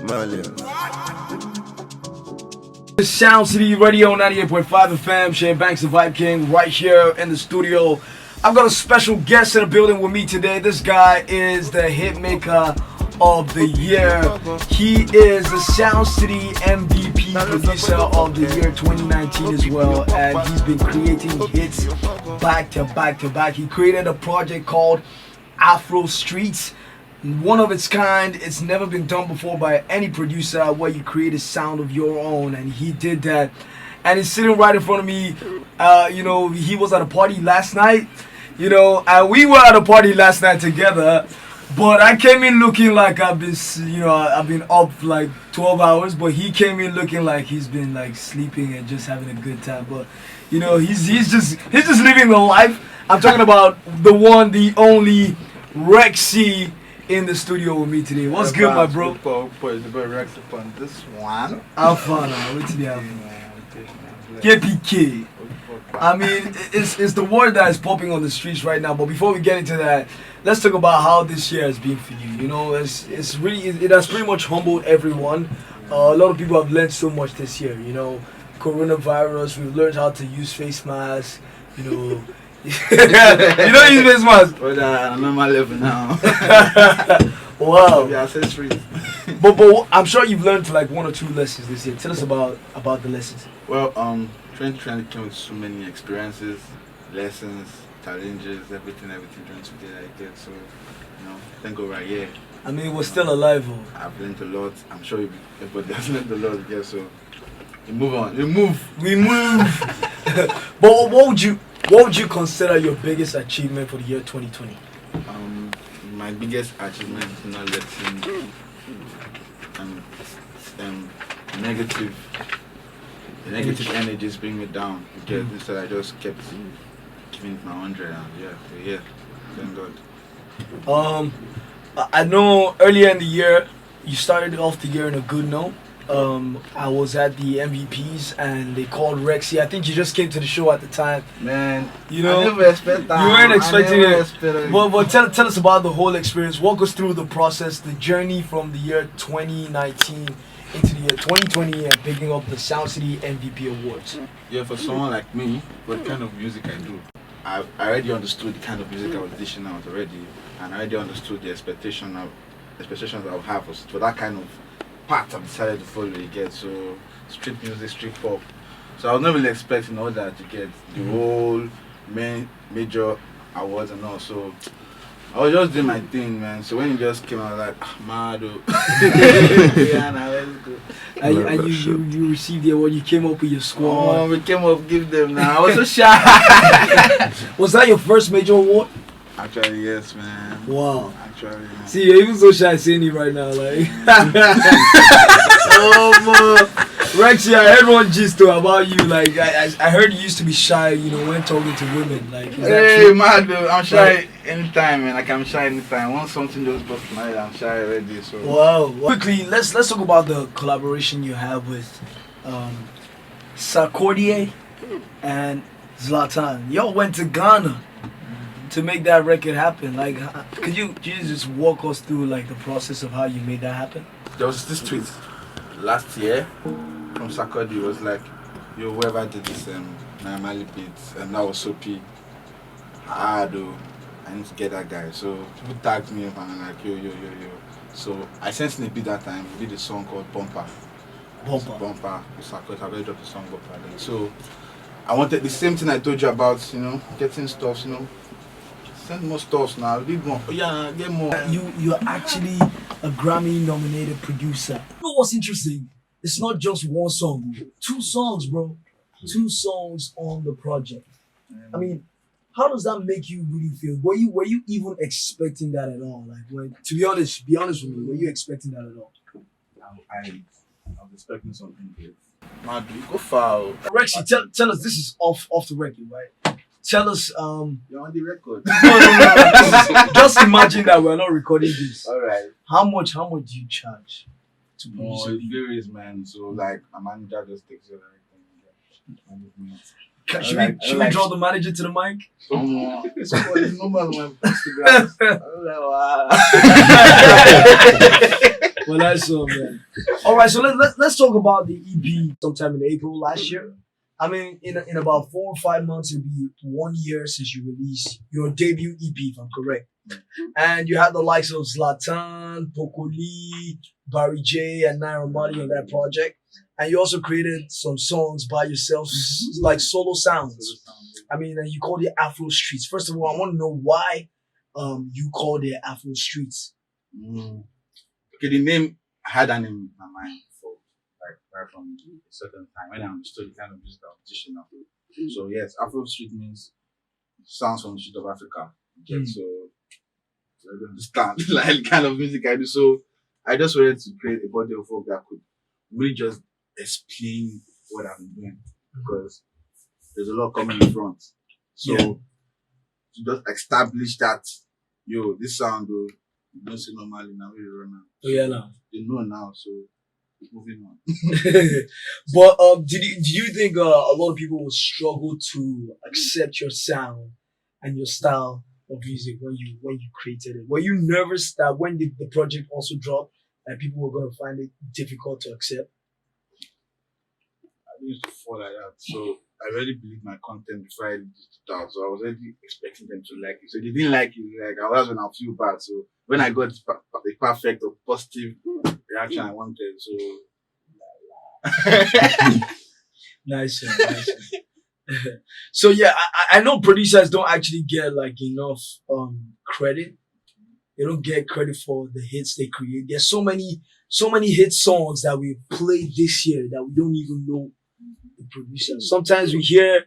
Millions. Soundcity Radio 98.5 FM, Shane Banks the Vibe King right here in the studio. I've got a special guest in the building with me today. This guy is the hitmaker of the year. He is the Soundcity MVP producer of the year 2019 as well, and he's been creating hits back to back to back. He created a project called Afro Streets. One of its kind. It's never been done before by any producer, where you create a sound of your own, and he did that. And he's sitting right in front of me. He was at a party last night, and we were at a party last night together. But I came in looking like I've been up like 12 hours, but he came in looking like he's been like sleeping and just having a good time. But he's just living the life. I'm talking about the one, the only Rexxie in the studio with me today. What's good, my bro? It's the boy Rexxie on this one. How fun, man? What's the album? KPK. I mean, it's the word that is popping on the streets right now. But before we get into that, let's talk about how this year has been for you. It has pretty much humbled everyone. A lot of people have learned so much this year. Coronavirus. We've learned how to use face masks. You don't use face masks. But I'm on my level now. Wow. The accessories. but I'm sure you've learned like one or two lessons this year. Tell us about the lessons. Well, 2020 came with so many experiences, lessons, challenges, everything 2020 I did. So, thank God right here. I mean, we're still alive. I've learned a lot. I'm sure everybody has learned a lot again. So, we move on. We move. But what would you consider your biggest achievement for the year 2020? My biggest achievement is not letting negative energies bring me down. Because instead I just kept giving it my 100 and thank God. I know earlier in the year you started off the year in a good note. I was at the MVPs and they called Rexxie. I think you just came to the show at the time. Man, I never expected that. You weren't expecting it. But tell us about the whole experience. Walk us through the process, the journey from the year 2019 into the year 2020 and picking up the Soundcity MVP Awards. Yeah, for someone like me, what kind of music I do, I already understood the kind of music I was dishing out already, and I already understood the expectations I would have for that kind of part I decided to follow again. So street music, street pop. So I was not really expecting all that to get the whole major awards and all. So I was just doing my thing, man. So when it just came out, I was like, mad. Yeah, now let's go. And you received the award. You came up with your squad. Oh, we came up, give them now. I was so shy. Was that your first major award? Actually, yes, man. Wow. Actually, man. See, you're even so shy seeing you right now, like. Oh, man. Rexxie, I heard one gist too about you. Like, I heard you used to be shy, when talking to women. Like, is that true? Man, dude, I'm shy anytime, man. Like, I'm shy anytime. Once something just busts my head, I'm shy already. So. Wow. Quickly, let's talk about the collaboration you have with Sarkodie and Zlatan. Y'all went to Ghana to make that record happen. Like, could you just walk us through like the process of how you made that happen? There was this tweet last year from Sarkodie. It was like, yo, whoever did this Mali beats, and that was so P. I need to get that guy. So people tagged me up and I'm like, yo. So I sent in a beat that time. We did a song called Bumper. Bumper. Sarkodie. I already dropped the song Bumper then. So I wanted the same thing I told you about, getting stuff, Send more stuff now. Need more. Yeah, get more. You're actually a Grammy-nominated producer. You know what's interesting? It's not just one song. 2 songs, bro. 2 songs on the project. I mean, how does that make you really feel? Were you even expecting that at all? Like, to be honest with me, were you expecting that at all? I was expecting something good. Man, you go far. Rexxie, tell us. This is off the record, right? Tell us. You're on the record. No. Just imagine that we're not recording this. All right. How much do you charge to produce? It varies, man. So like a manager just takes it Should we draw the manager to the mic? It's normal on my Instagram. Well, Well, that's so, man. All right, so let's talk about the EP sometime in April last year. I mean, in about 4 or 5 months, it'll be 1 year since you released your debut EP, if I'm correct. And you had the likes of Zlatan, Pokoli, Barry J, and Naira Marley on that project. And you also created some songs by yourself, like solo sounds. I mean, and you called it Afro Streets. First of all, I want to know why you called it Afro Streets. Okay, the name, I had a name in my mind for like right from a certain time when I understood the kind of music I was teaching now. So yes, Afro Street means sounds from the street of Africa. Okay, so I understand like the kind of music I do. So I just wanted to create a body of work that could really just explain what I'm doing because there's a lot coming in front. So to just establish that, this sound though, you don't see normally now, we run now. Oh yeah, now. You know now, so moving on. But do you think a lot of people will struggle to accept your sound and your style of music when you created it? Were you nervous that when the project also dropped that people were going to find it difficult to accept? I used to fall like that, so I really believed my content before I did it out. So I was already expecting them to like it. So they didn't like it. Like that's when I feel bad. So when I got the perfect or positive reaction I wanted, so nice. So yeah, I know producers don't actually get like enough credit. They don't get credit for the hits they create. There's so many hit songs that we played this year that we don't even know the producer. Sometimes we hear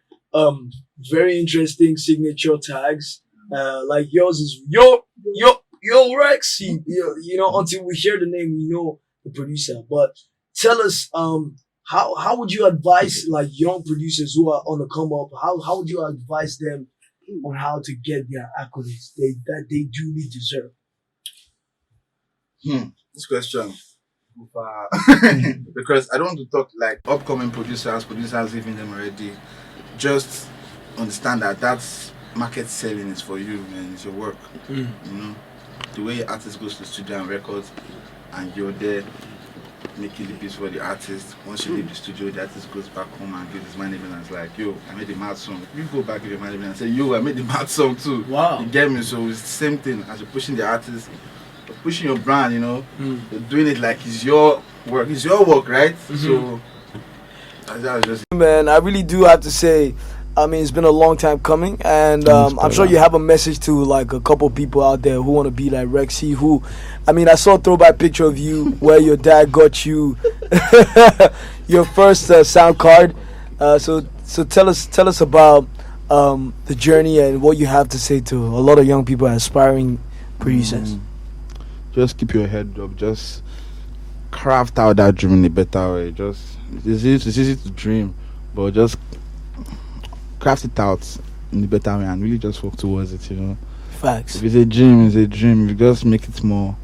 very interesting signature tags. Like yours is yo Rexxie. Until we hear the name, we know the producer. But tell us, how would you advise like young producers who are on the come up? How would you advise them on how to get their accolades that they duly deserve? This question. Because I don't want to talk like upcoming producers even them already. Just understand that that's market selling is for you, man. It's your work. The way artist goes to the studio and records, and you're there making the beats for the artist. Once you leave the studio, the artist goes back home and gives his management and it's like, yo, I made a mad song. You go back to your management and say, yo, I made a mad song too. Wow. You get me? So it's the same thing as you're pushing the artist, you're pushing your brand, You're doing it like it's your work. It's your work, right? So that's just... Man, I really do have to say, I mean, it's been a long time coming, and I'm sure you have a message to like a couple people out there who want to be like Rexxie. Who, I mean, I saw a throwback picture of you where your dad got you your first sound card. So tell us about the journey and what you have to say to a lot of young people, aspiring producers. Just keep your head up. Just craft out that dream in a better way. It's easy to dream, but just craft it out in a better way and really just work towards it, Facts. If it's a dream, it's a dream. You just make it more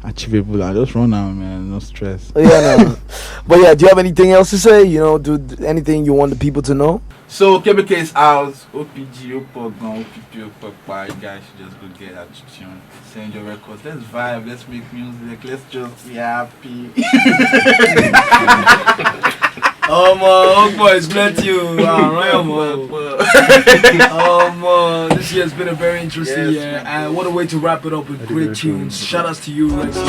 achievable and just run out, man. No stress. But yeah, do you have anything else to say? Do anything you want the people to know? So KBK's house, OPG, Opogon, OPP, Opapa. You guys should just go get that tune. Send your records. Let's vibe. Let's make music. Let's just be happy. Boys, glad you. This year has been a very interesting year, and what a way to wrap it up with great tunes. Shout outs to you, Rexxie.